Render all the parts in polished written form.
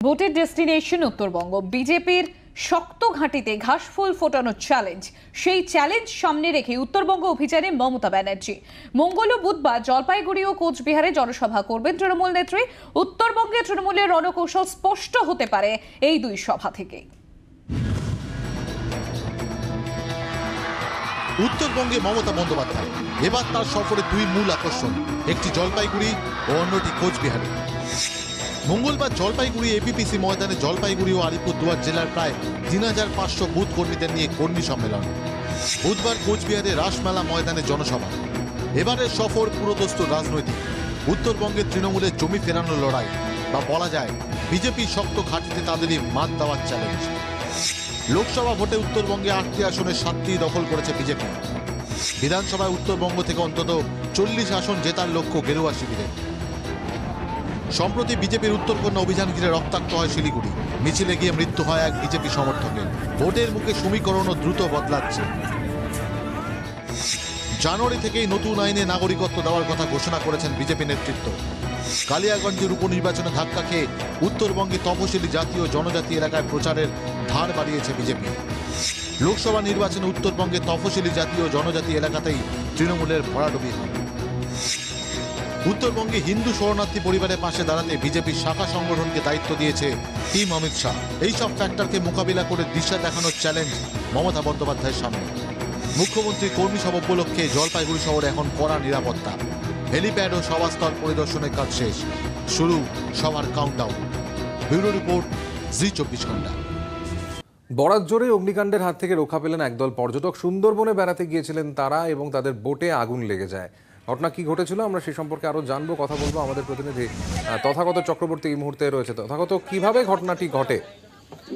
ভোটের ডেস্টিনেশন উত্তরবঙ্গ। বিজেপির শক্ত ঘাঁটিতে ঘাসফুল ফোটানোর চ্যালেঞ্জ, সেই চ্যালেঞ্জ সামনে রেখে উত্তরবঙ্গ অভিযানে মমতা ব্যানার্জি মঙ্গল ও বুধবার জলপাইগুড়ি ও কোচবিহারে জনসভা করবেন তৃণমূল নেত্রী। উত্তরবঙ্গে তৃণমূলের রণকৌশল স্পষ্ট হতে পারে এই দুই সভা থেকে। উত্তরবঙ্গে মমতা বন্দ্যোপাধ্যায় এবার তার সফরে দুই মূল আকর্ষণ, একটি জলপাইগুড়ি ও অন্যটি কোচবিহারে। মঙ্গলবার জলপাইগুড়ি এপিপিসি ময়দানে জলপাইগুড়ি ও আলিপুরদুয়ার জেলার প্রায় ৩৫০০ বুথ কর্মীদের নিয়ে কর্মী সম্মেলন। বুধবার কোচবিহারে রাসমেলা ময়দানে জনসভা। এবারের সফর পুরোদস্তুর রাজনৈতিক। উত্তরবঙ্গের তৃণমূলের জমি ফেরানোর লড়াই, বা বলা যায় বিজেপি শক্ত ঘাঁটিতে তাদেরই মাত দেওয়ার চ্যালেঞ্জ। লোকসভা ভোটে উত্তরবঙ্গে ৮টি আসনের ৭টি দখল করেছে বিজেপি। বিধানসভায় উত্তরবঙ্গ থেকে অন্তত ৪০ আসন জেতার লক্ষ্য গেরুয়া শিবিরের। সম্প্রতি বিজেপির উত্তরকন্যা অভিযান ঘিরে রক্তাক্ত হয় শিলিগুড়ি। মিছিলে গিয়ে মৃত্যু হয় এক বিজেপি সমর্থকের। ভোটের মুখে সমীকরণও দ্রুত বদলাচ্ছে। জানুয়ারি থেকেই নতুন আইনে নাগরিকত্ব দেওয়ার কথা ঘোষণা করেছেন বিজেপি নেতৃত্ব। কালিয়াগঞ্জের উপনির্বাচনে ধাক্কা খেয়ে উত্তরবঙ্গে তফসিলি জাতি ও জনজাতি এলাকায় প্রচারের ধার বাড়িয়েছে বিজেপি। লোকসভা নির্বাচনে উত্তরবঙ্গে তফসিলি জাতি ও জনজাতি এলাকাতেই তৃণমূলের ভরাডুবি হয়। উত্তরবঙ্গে হিন্দু শরণার্থী পরিবারের পাশে দাঁড়াতে বিজেপির শাখা সংগঠনকে দায়িত্ব দিয়েছে টিম অমিত শাহ। এইসব ফ্যাক্টরকে মোকাবিলা করে দিশা দেখানোর চ্যালেঞ্জ মমতা বন্দ্যোপাধ্যায়ের সামনে। মুখ্যমন্ত্রী কর্মী সভা উপলক্ষে জলপাইগুড়ি শহরে এখন কড়া নিরাপত্তা। হেলিপ্যাড ও সভাস্থল পরিদর্শনের কাজ শেষ, শুরু সভার কাউন্টডাউন। ব্যুরো রিপোর্ট, জি24 ঘন্টা। বরাত জোরে অগ্নিকাণ্ডের হাত থেকে রক্ষা পেলেন একদল পর্যটক। সুন্দরবনে বেড়াতে গিয়েছিলেন তারা এবং তাদের বোটে আগুন লেগে যায়। ঘটনা কি ঘটেছিল আমরা সে সম্পর্কে আরো জানবো, কথা বলবো আমাদের প্রতিনিধি তথাগত চক্রবর্তী এই মুহূর্তে রয়েছে। তথাগত, কিভাবে ঘটনাটি ঘটে?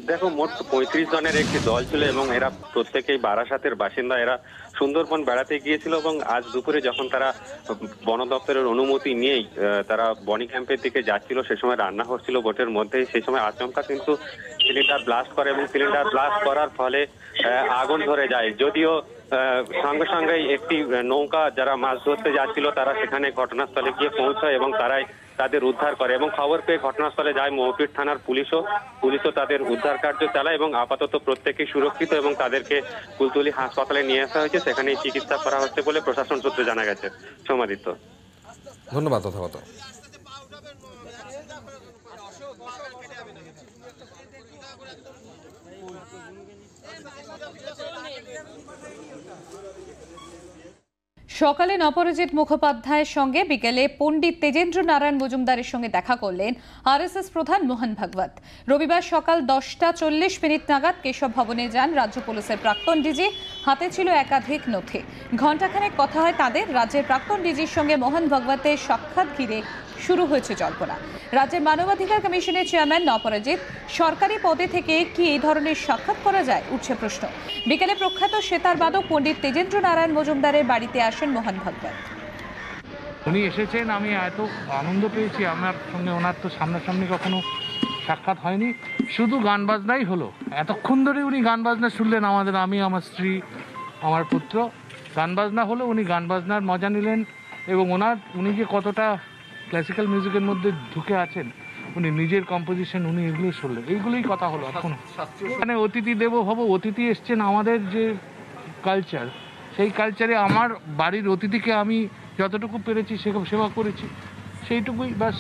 দেখো, মোট ৩৫ জনের একটি দল ছিল এবং এরা প্রত্যেকেই বারাসাতের বাসিন্দা। এরা সুন্দরবন বেড়াতে গিয়েছিল এবং আজ দুপুরে যখন তারা বন দপ্তরের অনুমতি নিয়েই তারা বনি ক্যাম্পের দিকে যাচ্ছিল, সে সময় রান্না হচ্ছিল বোটের মধ্যেই। সেই সময় আচমকা কিন্তু সিলিন্ডার ব্লাস্ট করে এবং সিলিন্ডার ব্লাস্ট করার ফলে আগুন ধরে যায়। যদিও সঙ্গে সঙ্গে একটি নৌকা যারা মাছ ধরতে যাচ্ছিল তারা সেখানে ঘটনাস্থলে গিয়ে পৌঁছায় এবং তারাই তাদের উদ্ধার করে এবং খবর পেয়ে ঘটনাস্থলে যায় মৌপির থানার পুলিশও তাদের উদ্ধার কার্য চালায় এবং আপাতত প্রত্যেকেই সুরক্ষিত এবং তাদেরকে কুলতলি হাসপাতালে নিয়ে আসা হয়েছে। সেখানেই চিকিৎসা করা হচ্ছে বলে প্রশাসন সূত্রে জানা গেছে। সৌমাদিত্য, ধন্যবাদ তথাগত। সকালে নবরজিৎ মুখোপাধ্যায়ের সঙ্গে, বিকেলে পণ্ডিত তেজেন্দ্র নারায়ণ মজুমদারের সঙ্গে দেখা করলেন আরএসএস প্রধান মোহন ভাগবত। রবিবার সকাল 10:40 নাগাদ কেশব ভবনে যান রাজ্য পুলিশের প্রাক্তন ডিজি। হাতে ছিল একাধিক নথি। ঘণ্টাখানেক কথা হয় তাদের। রাজ্যের প্রাক্তন ডিজির সঙ্গে মোহন ভাগবতের সাক্ষাৎ ঘিরে শুরু হয়েছে জল্পনা। রাজ্যের মানবাধিকার কমিশনের চেয়ারম্যান নবরজিৎ সরকারি পদে থেকে কি এই ধরনের সাক্ষাৎ করা যায়, উঠছে প্রশ্ন। বিকেলে প্রখ্যাত সেতার বাদক পণ্ডিত তেজেন্দ্র নারায়ণ মজুমদারের বাড়িতে আসেন মোহন ভাগবত। উনি এসেছেন, আমি এত আনন্দ পেয়েছি। আমার সঙ্গে ওনার তো সামনাসামনি কখনো সাক্ষাৎ হয়নি, শুধু গান বাজনাই হলো। এতক্ষণ ধরে উনি গান বাজনা শুনলেন আমাদের, আমি, আমার স্ত্রী, আমার পুত্র। গান বাজনা হলো, উনি গান বাজনার মজা নিলেন এবং উনি যে কতটা ক্লাসিক্যাল মিউজিকের মধ্যে ঢুকে আছেন, উনি নিজের কম্পোজিশন উনি এগুলোই শুনলেন। এইগুলোই কথা হলো। এখন এখানে অতিথি দেব ভব, অতিথি এসছেন। আমাদের যে কালচার, সেই কালচারে আমার বাড়ির অতিথিকে আমি যতটুকু পেরেছি সেবা করেছি, সেইটুকুই ব্যাস।